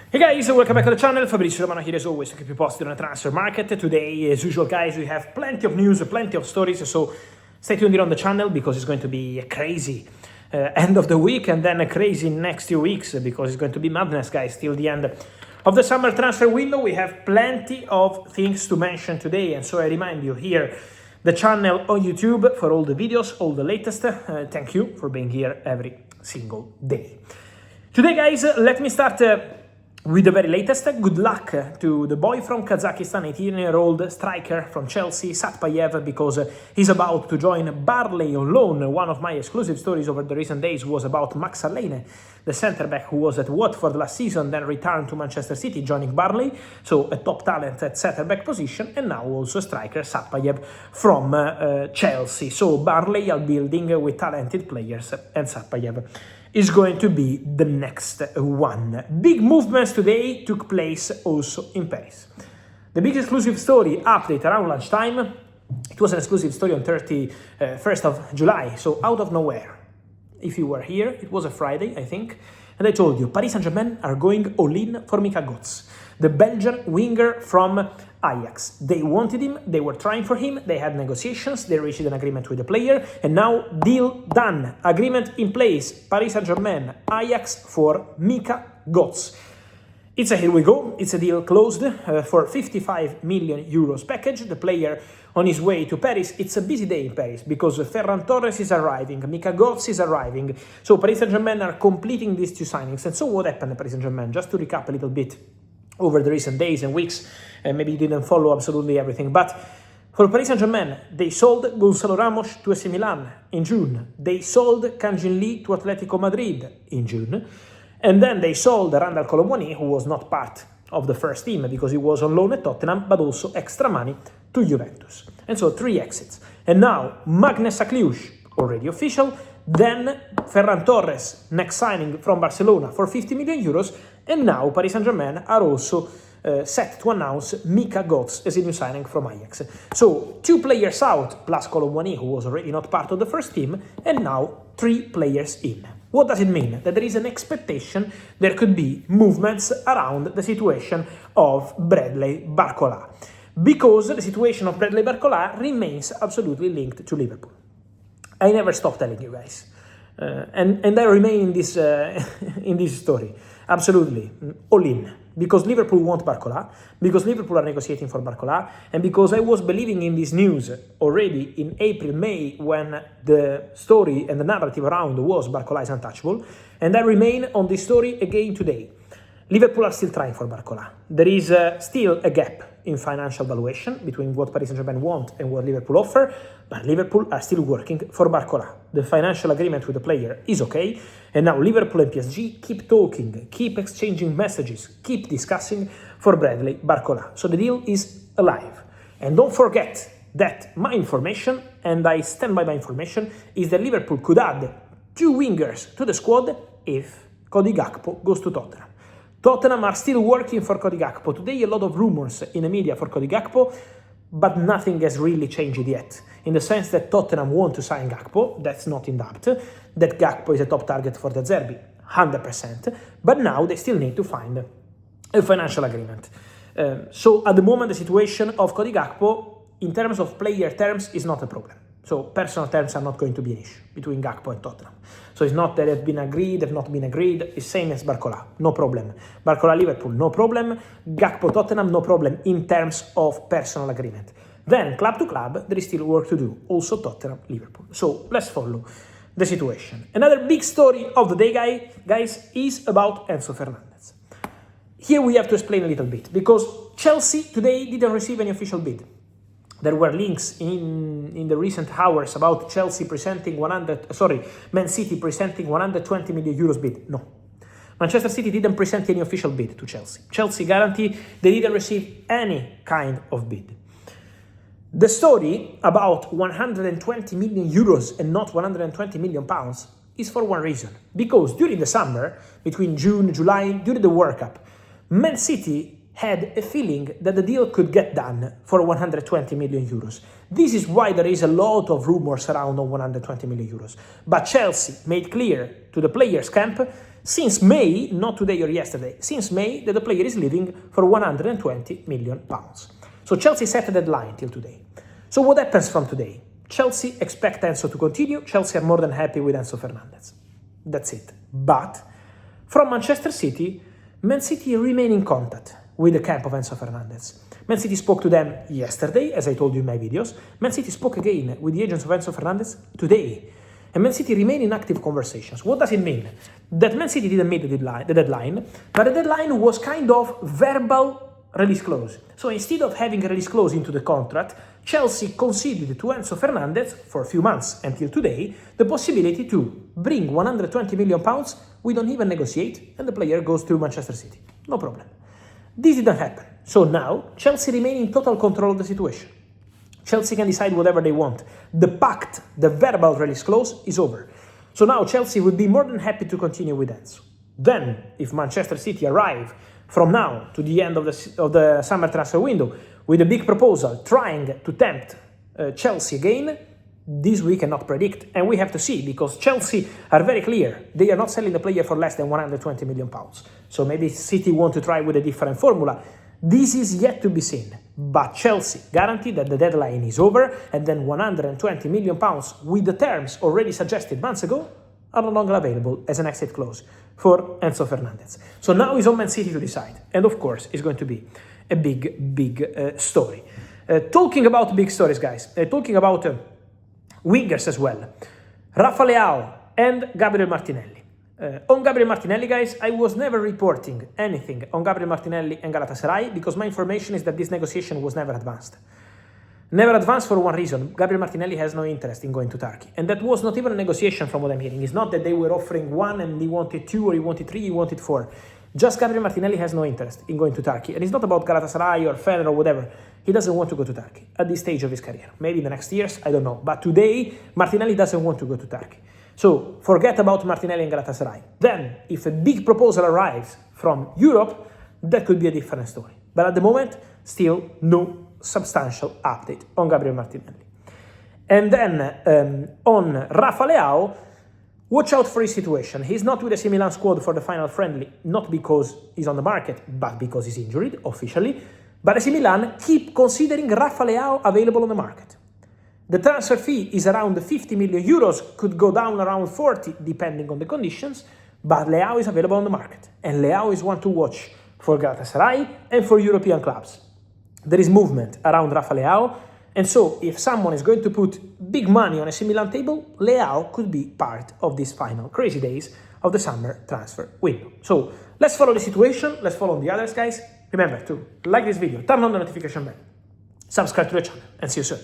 Hey guys, welcome back to the channel. Fabrizio Romano here as always to keep you posted on the transfer market. Today, as usual guys, we have plenty of news, plenty of stories, so stay tuned here on the channel because it's going to be a crazy end of the week and then a crazy next 2 weeks because it's going to be madness, guys, till the end of the summer transfer window. We have plenty of things to mention today, and so I remind you here, the channel on YouTube for all the videos, all the latest. Thank you for being here every single day. Today, guys, let me start with the very latest. Good luck to the boy from Kazakhstan, 18-year-old striker from Chelsea, Satpayev, because he's about to join Barley on loan. One of my exclusive stories over the recent days was about Max Allene, the centre-back who was at Watford last season, then returned to Manchester City, joining Barley, so a top talent at centre-back position, and now also striker Satpayev from Chelsea. So Barley are building with talented players, and Satpayev is going to be the next one. Big movements today took place also in Paris. The big exclusive story update around lunchtime. It was an exclusive story on 31st of July, so out of nowhere. If you were here, it was a Friday, I think, and I told you, Paris Saint-Germain are going all-in for Mika Götze, the Belgian winger from Ajax. They wanted him, they were trying for him, they had negotiations, they reached an agreement with the player, and now deal done, agreement in place, Paris Saint-Germain, Ajax for Mika Götze. It's a here we go, it's a deal closed for 55 million euros package, the player on his way to Paris. It's a busy day in Paris because Ferran Torres is arriving, Mika Götze is arriving, so Paris Saint-Germain are completing these two signings. And so what happened at Paris Saint-Germain? Just to recap a little bit over the recent days and weeks, and maybe you didn't follow absolutely everything, but for Paris Saint-Germain, they sold Gonzalo Ramos to AC Milan in June, they sold Kang-Jin Lee to Atletico Madrid in June, and then they sold Randal Kolo Muani, who was not part of the first team because he was on loan at Tottenham, but also extra money to Juventus. And so 3 exits. And now Magnus Akliush, already official, then Ferran Torres, next signing from Barcelona for 50 million euros, and now Paris Saint-Germain are also set to announce Mika Götze as a new signing from Ajax. So 2 players out, plus Kolo Muani, who was already not part of the first team, and now 3 players in. What does it mean? That there is an expectation there could be movements around the situation of Bradley Barcola, because the situation of Bradley Barcola remains absolutely linked to Liverpool. I never stop telling you guys, and I remain in this in this story, absolutely all in, because Liverpool want Barcola, because Liverpool are negotiating for Barcola, and because I was believing in this news already in April, May, when the story and the narrative around was Barcola is untouchable, and I remain on this story again today. Liverpool are still trying for Barcola. There is still a gap in financial valuation between what Paris Saint-Germain want and what Liverpool offer, but Liverpool are still working for Barcola. The financial agreement with the player is okay, and now Liverpool and PSG keep talking, keep exchanging messages, keep discussing for Bradley Barcola. So the deal is alive. And don't forget that my information, and I stand by my information, is that Liverpool could add 2 wingers to the squad if Cody Gakpo goes to Tottenham. Tottenham are still working for Cody Gakpo. Today a lot of rumors in the media for Cody Gakpo, but nothing has really changed yet. In the sense that Tottenham want to sign Gakpo, that's not in doubt. That Gakpo is a top target for the Zerbi, 100%. But now they still need to find a financial agreement. So at the moment the situation of Cody Gakpo, in terms of player terms, is not a problem. So personal terms are not going to be an issue between Gakpo and Tottenham. So it's not that they've been agreed, they've not been agreed. It's same as Barcola, no problem. Barcola Liverpool, no problem. Gakpo Tottenham, no problem in terms of personal agreement. Then club to club, there is still work to do. Also Tottenham, Liverpool. So let's follow the situation. Another big story of the day, guys, is about Enzo Fernandez. Here we have to explain a little bit, because Chelsea today didn't receive any official bid. There were links in the recent hours about Chelsea presenting Man City presenting 120 million euros bid. No. Manchester City didn't present any official bid to Chelsea. Chelsea guarantee they didn't receive any kind of bid. The story about 120 million euros and not 120 million pounds is for one reason. Because during the summer, between June and July, during the World Cup, Man City had a feeling that the deal could get done for 120 million euros. This is why there is a lot of rumors around on 120 million euros. But Chelsea made clear to the players' camp, since May, not today or yesterday, since May that the player is leaving for 120 million pounds. So Chelsea set a deadline till today. So what happens from today? Chelsea expect Enzo to continue. Chelsea are more than happy with Enzo Fernandez. That's it. But from Manchester City, Man City remain in contact with the camp of Enzo Fernandez. Man City spoke to them yesterday, as I told you in my videos. Man City spoke again with the agents of Enzo Fernandez today. And Man City remain in active conversations. What does it mean? That Man City didn't meet the deadline, but the deadline was kind of verbal release clause. So instead of having a release clause into the contract, Chelsea conceded to Enzo Fernandez for a few months until today the possibility to bring 120 million pounds. We don't even negotiate, and the player goes to Manchester City. No problem. This didn't happen. So now Chelsea remain in total control of the situation. Chelsea can decide whatever they want. The pact, the verbal release clause, is over. So now Chelsea would be more than happy to continue with Enzo. Then, if Manchester City arrive from now to the end of the summer transfer window with a big proposal trying to tempt Chelsea again, this we cannot predict, and we have to see, because Chelsea are very clear. They are not selling the player for less than 120 million pounds. So maybe City want to try with a different formula. This is yet to be seen. But Chelsea guarantee that the deadline is over, and then 120 million pounds with the terms already suggested months ago are no longer available as an exit clause for Enzo Fernandez. So now it's on Man City to decide. And of course, it's going to be a big story. Talking about big stories, guys, talking about wingers as well. Rafa Leão and Gabriel Martinelli. On Gabriel Martinelli, guys, I was never reporting anything on Gabriel Martinelli and Galatasaray because my information is that this negotiation was never advanced. Never advanced for one reason. Gabriel Martinelli has no interest in going to Turkey. And that was not even a negotiation from what I'm hearing. It's not that they were offering one and he wanted two, or he wanted three, he wanted four. Just Gabriel Martinelli has no interest in going to Turkey. And it's not about Galatasaray or Fener or whatever. He doesn't want to go to Turkey at this stage of his career. Maybe in the next years, I don't know. But today, Martinelli doesn't want to go to Turkey. So forget about Martinelli and Galatasaray. Then, if a big proposal arrives from Europe, that could be a different story. But at the moment, still no substantial update on Gabriel Martinelli. And then on Rafa Leão, watch out for his situation. He's not with the AC Milan squad for the final friendly, not because he's on the market, but because he's injured officially. But AC Milan keep considering Rafa Leão available on the market. The transfer fee is around 50 million euros, could go down around 40 depending on the conditions, but Leão is available on the market. And Leão is one to watch for Galatasaray and for European clubs. There is movement around Rafa Leão, and so if someone is going to put big money on a AC Milan table, Leão could be part of these final crazy days of the summer transfer window. So let's follow the situation, let's follow the others, guys. Remember to like this video, turn on the notification bell, subscribe to the channel, and see you soon.